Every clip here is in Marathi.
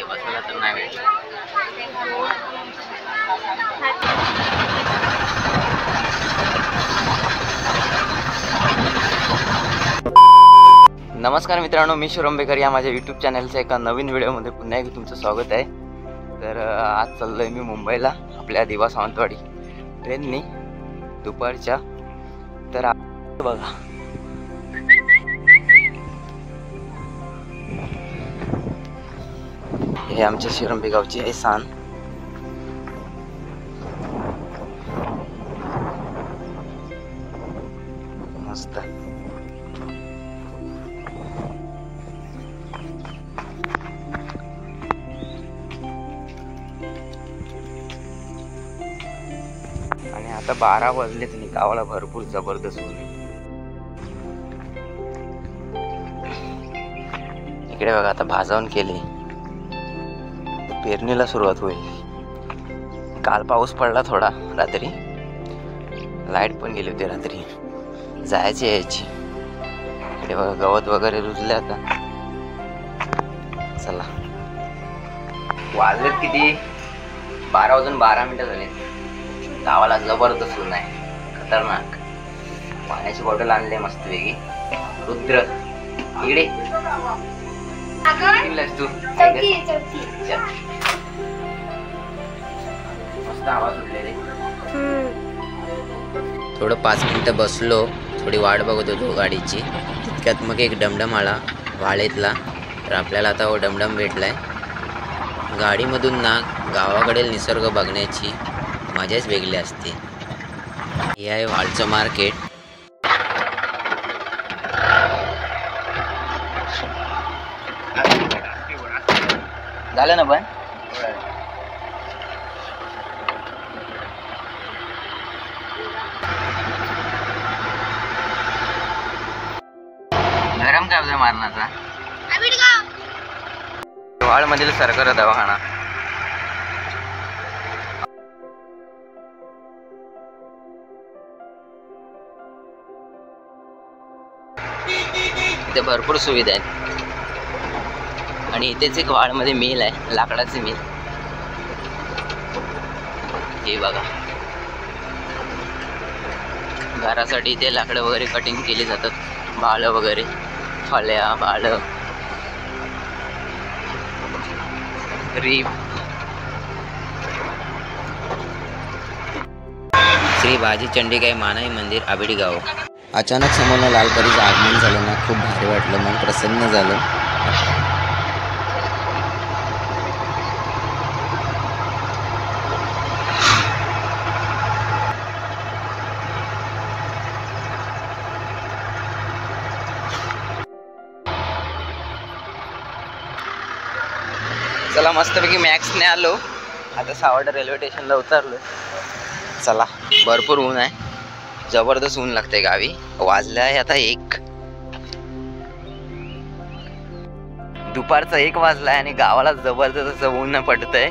बसायला तर नाही भेटत. नमस्कार मित्रांनो, मी शुभम बेकर या माझ्या यूट्यूब चॅनलच्या एका नवीन व्हिडिओमध्ये पुन्हा एकदा तुमचं स्वागत आहे. तर आज चाललोय मी मुंबईला आपल्या दिवा सावंतवाडी ट्रेननी दुपारच्या. तर बघा हे आमच्या शिरंबी गावची आहे सान. मस्त आणि आता 12 वाजलेत आणि गावाला भरपूर जबरदस्त ऊन आहे. इकडे बघा आता भाजावून केली, पेरणीला सुरुवात होईल. काल पाऊस पडला थोडा रात्री, लाईट पण गेली होती रात्री, जायची यायची. इकडे बघा गवत वगैरे रुजले. आता चला, वाजलेत किती, 12 वाजून 12 मिनिटं झाले. गावाला जबरदस्त ऊन आहे, खतरनाक. पाण्याची बॉटल आणले मस्त वेगळी. रुद्र इकडे तू मस्त आवाज उठलेले. थोडं 5 मिनिटं बसलो, थोडी वाट बघत होतो गाडीची. तितक्यात मग एक डमडम आला वाळेतला. तर आपल्याला आता वो डमडम भेटलाय. गाडीमधून ना गावाकडील निसर्ग बघण्याची मजाच वेगळी असते. हे आहे वाळचं मार्केट. झालं ना पण गरम काय होतं मारणाचा. वाळ मधील सरकारी दवाखाना. इथे भरपूर सुविधा आहेत. आणि इथेच एक वाळमध्ये मिल आहे, लाकडाचे मिल. हे बघा, घरासाठी इथे लाकडं वगैरे कटिंग केली जातात. बाळं वगैरे, फळ्या, बाळं, रीप. श्री बाजी चंडिकाई मानाई मंदिर, आबिडी गाव. अचानक समोर लालपरीचं आगमन झालं ना, खूप भारी वाटलं, मन प्रसन्न झालं. चला, मस्तपैकी मॅक्सने आलो. आता सावड रेल्वे स्टेशनला उतरलो. चला, भरपूर ऊन आहे, जबरदस्त ऊन लागते गावी. वाजले आहे आता 1, दुपारचा 1 वाजलाय आणि गावाला जबरदस्त असं ऊन पडतंय.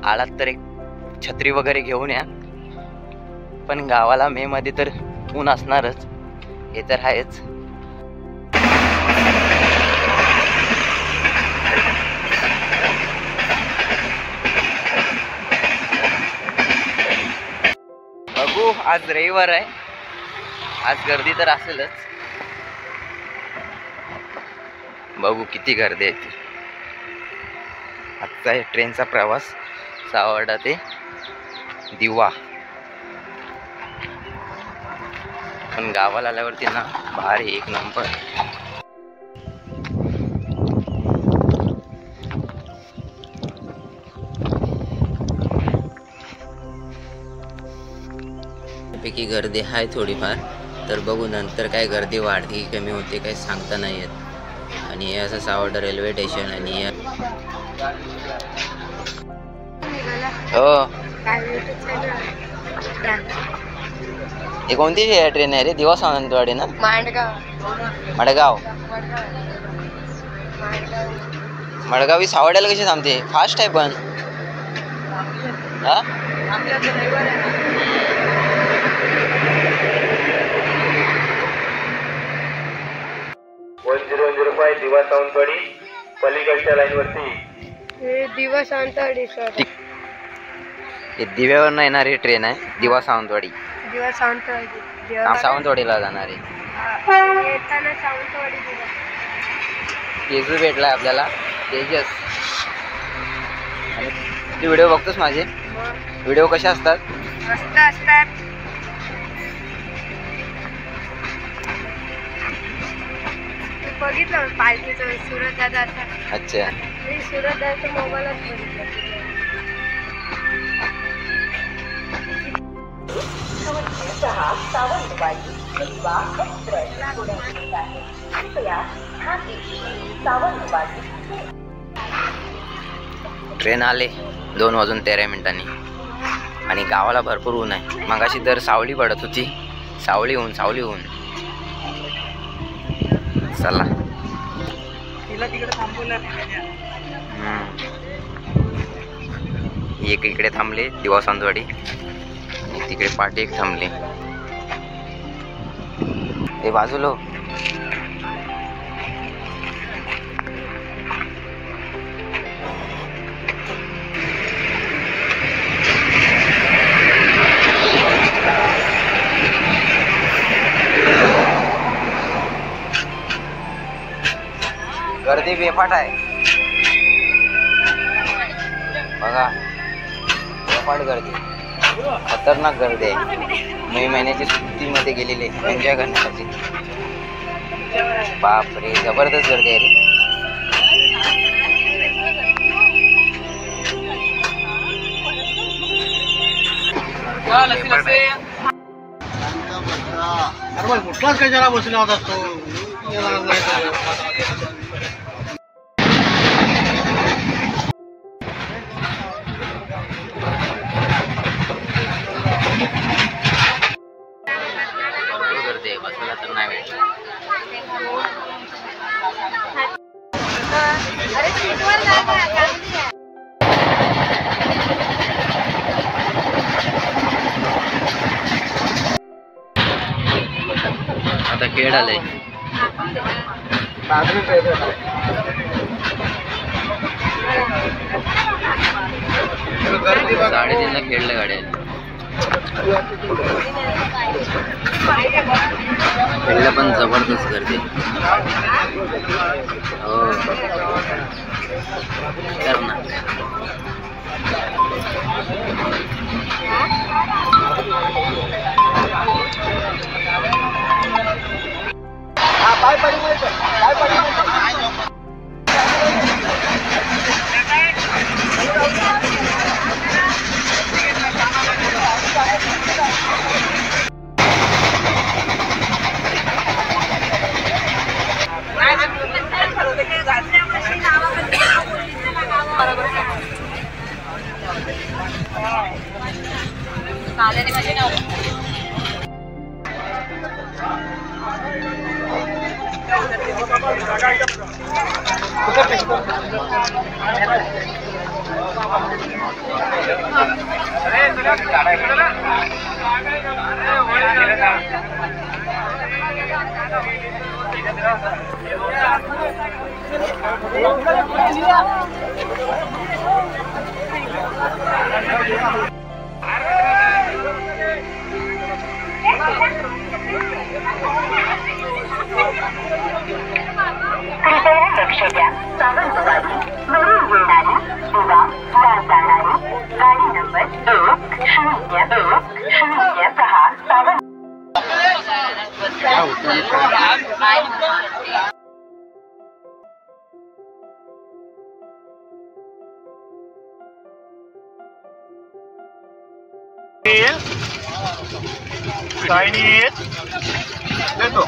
आलात तर एक छत्री वगैरे घेऊन या. पण गावाला मे मध्ये तर ऊन असणारच, हे तर आहेच. बघू, आज रविवार आहे, आज गर्दी तर असेलच. बघू किती गर्दी आहे. आजचा ट्रेनचा प्रवास सावर्डा ते दिवा. पण गावाला आल्यावरती ना भारी, एक नंबर. पैकी गर्दी आहे थोडीफार. तर बघू नंतर काय गर्दी वाढते कमी होते काय सांगता नाही येत. आणि हे असं सावर्डा रेल्वे स्टेशन. आणि हो, हे कोणती ट्रेन आहे रे? दिवा सावंतवाडी ना? मडगाव. मडगावी सावड्याला कशी थांबते? फास्ट आहे पण. हा 1005 दिवा सावंतवाडी पलीकडच्या लाईन वरती. दिवा सावंतवाडी सर. दिव्यावर येणारी ट्रेन आहे दिवा सावंतवाडी. दिवा सावंतवाडी. सावंतवाडीला जाणार आहे. येताना सावंतवाडी दिवा. तेजू भेटलाय आपल्याला. तेजस, तू व्हिडिओ बघतोस माझे? व्हिडिओ कसे असतात? मस्त असतात. बघितलं पालखीचं सुरत दादाचा. अच्छा, मी सुरत दादाचा मोबाईलच बघितलं. ट्रेन आले 2:13 आणि गावाला भरपूर ऊन आहे. मगाशी तर सावली पडत होती. सावली ऊन चला. एक इकडे थांबले दिवा सावंतवाडी, तिकडे पाठी एक थांबले. ते बाजूला गर्दी बेफाट आहे बघा. बेफाट गर्दी, खतरनाक गर्दी आहे. मे महिन्याची सुट्टीमध्ये गेलेले एन्जॉय करण्यासाठी. बापरे, जबरदस्त गर्दी आहे रे. कुठलाच कशाला बसला होता तो. गर्दी बसला तर नाही भेटत. आता खेळ आलंय. 3:30ला खेळलं गाड्या. खेळलं पण जबरदस्त गर्दी. हो कर ना. कृपया लक्ष द्या. सावंतवाडी वरून येणारी किंवा ला जाणारी गाडी नंबर 1010 सावंत. Chinese. Leto.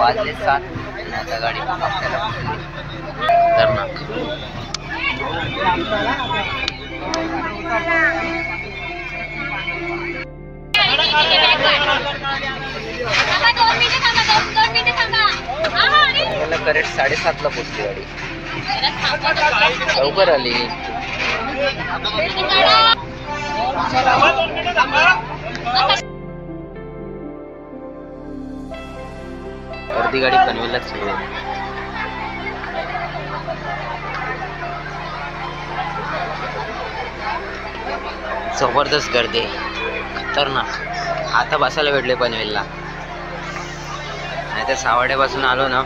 वाजले 7 आणि आता गाडी आपल्याला पोहोचली खतरनाक. मला करेक्ट 7:30ला पोहोचली गाडी. लवकर आली. अर्धी गाडी पनवेललाच सुरू आहे. जबरदस्त गर्दी खतरनाक. आता बसायला भेटले पनवेलला. नाही तर सावड्यापासून आलो ना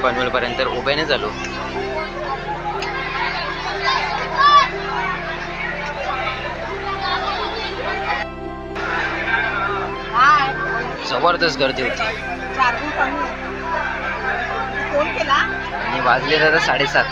पनवेलपर्यंत उभ्याने चालू. जबरदस्त गर्दी होती आणि वाजले आता 7:30.